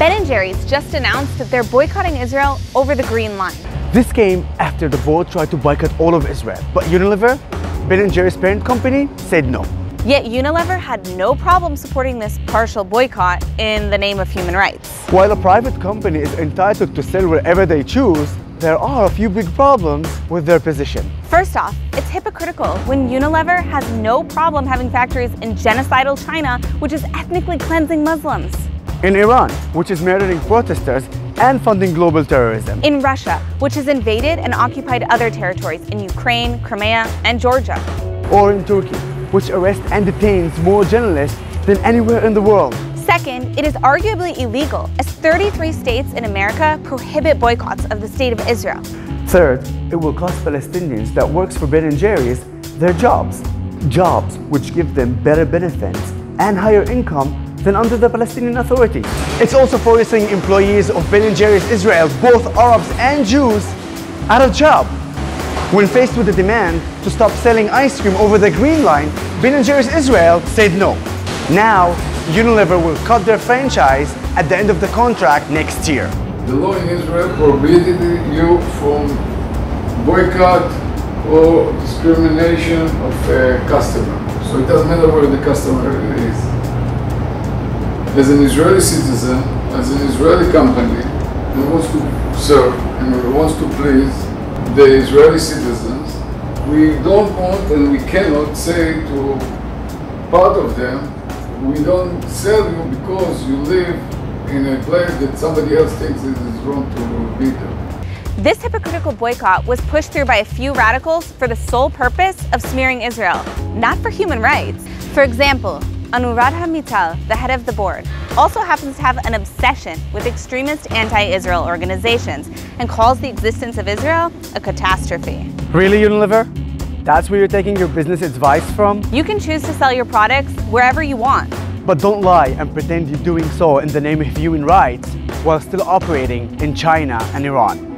Ben & Jerry's just announced that they're boycotting Israel over the Green Line. This came after the board tried to boycott all of Israel, but Unilever, Ben & Jerry's parent company, said no. Yet Unilever had no problem supporting this partial boycott in the name of human rights. While a private company is entitled to sell wherever they choose, there are a few big problems with their position. First off, it's hypocritical when Unilever has no problem having factories in genocidal China, which is ethnically cleansing Muslims. In Iran, which is murdering protesters and funding global terrorism. In Russia, which has invaded and occupied other territories in Ukraine, Crimea, and Georgia. Or in Turkey, which arrests and detains more journalists than anywhere in the world. Second, it is arguably illegal, as 33 states in America prohibit boycotts of the State of Israel. Third, it will cost Palestinians that works for Ben & Jerry's their jobs. Jobs which give them better benefits and higher income than under the Palestinian Authority. It's also forcing employees of Ben & Jerry's Israel, both Arabs and Jews, out of job. When faced with the demand to stop selling ice cream over the Green Line, Ben & Jerry's Israel said no. Now, Unilever will cut their franchise at the end of the contract next year. The law in Israel prohibited you from boycott or discrimination of a customer. So it doesn't matter where the customer is. As an Israeli citizen, as an Israeli company who wants to serve and who wants to please the Israeli citizens, we don't want and we cannot say to part of them, we don't sell you because you live in a place that somebody else thinks it is wrong to be there. This hypocritical boycott was pushed through by a few radicals for the sole purpose of smearing Israel, not for human rights. For example, Anuradha Mittal, the head of the board, also happens to have an obsession with extremist anti-Israel organizations and calls the existence of Israel a catastrophe. Really, Unilever? That's where you're taking your business advice from? You can choose to sell your products wherever you want. But don't lie and pretend you're doing so in the name of human rights while still operating in China and Iran.